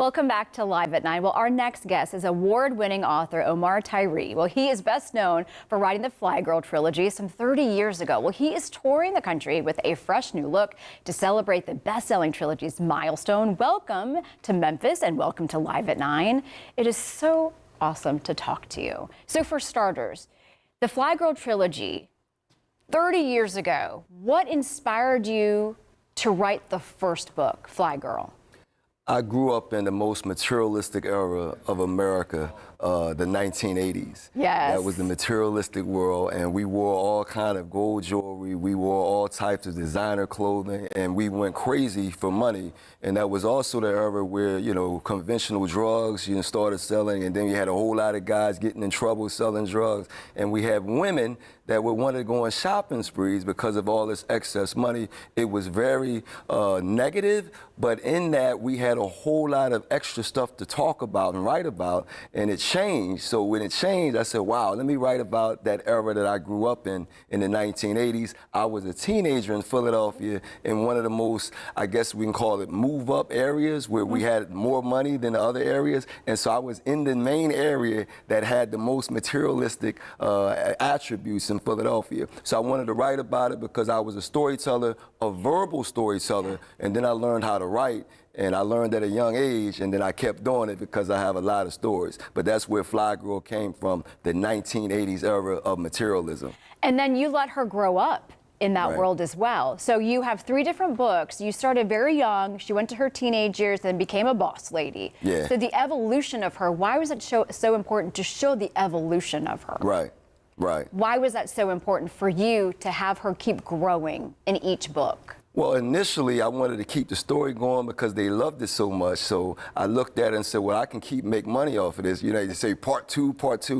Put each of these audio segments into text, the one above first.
Welcome back to Live at 9. Well, our next guest is award-winning author Omar Tyree. Well, he is best known for writing the Flyy Girl trilogy some 30 years ago. Well, he is touring the country with a fresh new look to celebrate the best-selling trilogy's milestone. Welcome to Memphis and welcome to Live at 9. It is so awesome to talk to you. So for starters, the Flyy Girl trilogy, 30 years ago, what inspired you to write the first book, Flyy Girl? I grew up in the most materialistic era of America, the 1980s. Yes. That was the materialistic world, and we wore all kind of gold jewelry, we wore all types of designer clothing, and we went crazy for money. And that was also the era where, you know, conventional drugs, started selling, and then you had a whole lot of guys getting in trouble selling drugs. And we had women that would want to go on shopping sprees because of all this excess money. It was very negative, but in that we had a whole lot of extra stuff to talk about and write about, and it changed. So when it changed, I said, wow, let me write about that era that I grew up in the 1980s. I was a teenager in Philadelphia in one of the most, I guess we can call it move-up areas where we had more money than the other areas, and so I was in the main area that had the most materialistic attributes in Philadelphia. So I wanted to write about it because I was a storyteller, a verbal storyteller, and then I learned how to write, and I learned at a young age, and then I kept doing it because I have a lot of stories. But that's where Flyy Girl came from, the 1980s era of materialism. And then you let her grow up in that world as well. So you have 3 different books. You started very young, she went to her teenage years, then became a boss lady. Yeah. So the evolution of her, why was it so important to show the evolution of her? Right, right. Why was that so important for you to have her keep growing in each book? Well, initially, I wanted to keep the story going because they loved it so much. So I looked at it and said, well, I can make money off of this. You know, they say part two.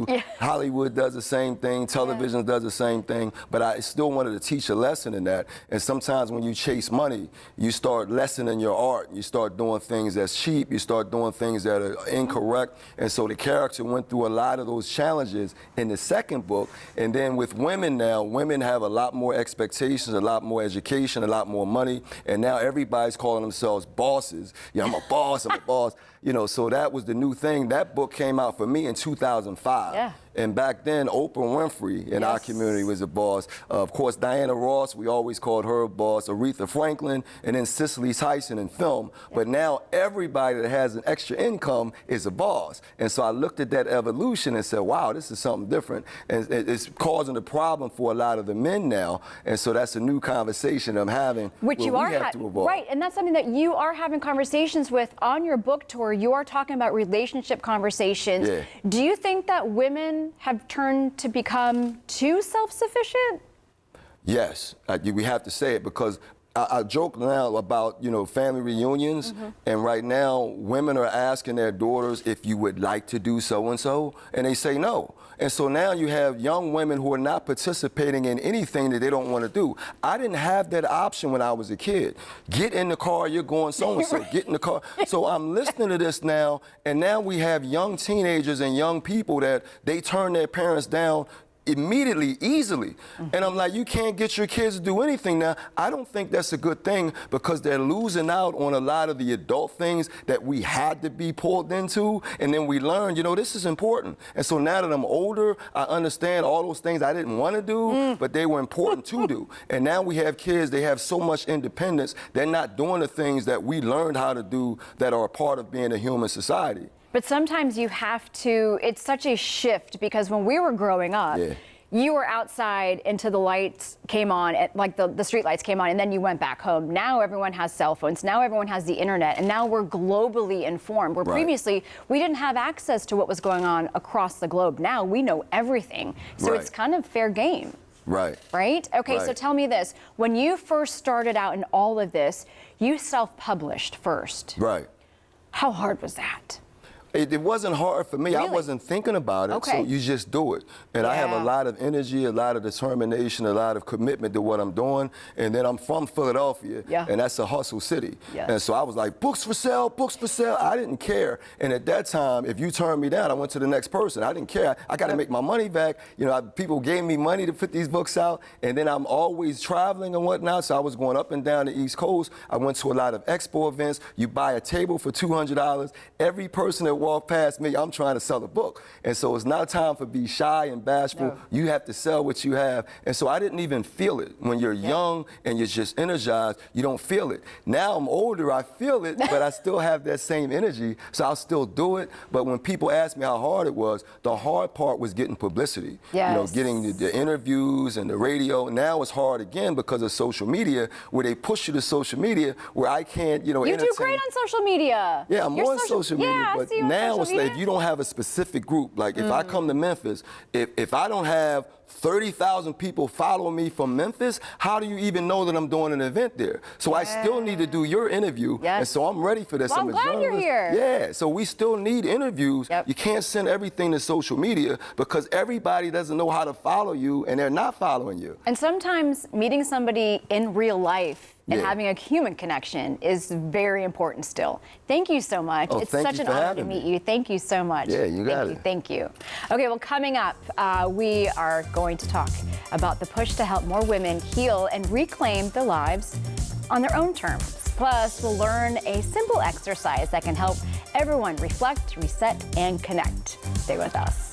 Yeah. Hollywood does the same thing. Television does the same thing. But I still wanted to teach a lesson in that. And sometimes when you chase money, you start lessening your art. You start doing things that's cheap. You start doing things that are incorrect. And so the character went through a lot of those challenges in the second book. And then with women now, women have a lot more expectations, a lot more education, a lot more money, and now everybody's calling themselves bosses. Yeah, I'm a boss, I'm a boss. You know, so that was the new thing. That book came out for me in 2005. Yeah. And back then, Oprah Winfrey in our community was a boss. Of course, Diana Ross, we always called her a boss. Aretha Franklin, and then Cicely Tyson in film. But now everybody that has an extra income is a boss. And so I looked at that evolution and said, wow, this is something different. And it's causing a problem for a lot of the men now. And so that's a new conversation I'm having. Which you are having, right? And that's something that you are having conversations with on your book tour. You are talking about relationship conversations. Yeah. Do you think that women have turned to become too self-sufficient? Yes, we have to say it because I joke now about, you know, family reunions, and right now women are asking their daughters if you would like to do so-and-so, and they say no. And so now you have young women who are not participating in anything that they don't want to do. I didn't have that option when I was a kid. Get in the car, you're going so-and-so, get in the car. So I'm listening to this now, and now we have young teenagers and young people that they turn their parents down immediately, easily. And I'm like, you can't get your kids to do anything now. I don't think that's a good thing because they're losing out on a lot of the adult things that we had to be pulled into. And then we learned, you know, this is important. And so now that I'm older, I understand all those things I didn't want to do, but they were important to do. And now we have kids, they have so much independence, they're not doing the things that we learned how to do that are a part of being a human society. But sometimes you have to, it's such a shift because when we were growing up, you were outside until the lights came on, like the street lights came on, and then you went back home. Now everyone has cell phones, now everyone has the internet, and now we're globally informed. Where previously we didn't have access to what was going on across the globe. Now we know everything. So it's kind of fair game. Right. Right? Okay, so tell me this. When you first started out in all of this, you self-published first. Right. How hard was that? It wasn't hard for me. Really? I wasn't thinking about it, Okay. so you just do it. And I have a Yeah. lot of energy, a lot of determination, a lot of commitment to what I'm doing. And then I'm from Philadelphia, Yeah. and that's a hustle city. Yes. And so I was like, books for sale, books for sale. I didn't care. And at that time, if you turned me down, I went to the next person. I didn't care. I got to make my money back. You know, people gave me money to put these books out, and then I'm always traveling and whatnot. So I was going up and down the East Coast. I went to a lot of expo events. You buy a table for $200. Every person that walked past me, I'm trying to sell a book. And so it's not time for be shy and bashful. No. You have to sell what you have. And so I didn't even feel it. When you're young and you're just energized, you don't feel it. Now I'm older, I feel it, but I still have that same energy, so I'll still do it. But when people ask me how hard it was, the hard part was getting publicity. Yes. You know, getting the interviews and the radio. Now it's hard again because of social media, where they push you to social media, where I can't, you know, You do entertain. great on social media. Yeah, I'm You're on social media, yeah, I but see you on now social it's like media. if you don't have a specific group, like if I come to Memphis, if I don't have 30,000 people following me from Memphis, how do you even know that I'm doing an event there? So I still need to do your interview, and so I'm ready for this. Well, I'm a glad you're journalist. here. Yeah, so we still need interviews. Yep. You can't send everything to social media because everybody doesn't know how to follow you, and they're not following you. And sometimes meeting somebody in real life and Yeah. having a human connection is very important still. Thank you so much. Oh, It's thank such you an for honor to having meet me. you. Thank you so much. Yeah, you got it. Thank you. Okay, well, coming up, we are going to talk about the push to help more women heal and reclaim their lives on their own terms. Plus, we'll learn a simple exercise that can help everyone reflect, reset, and connect. Stay with us.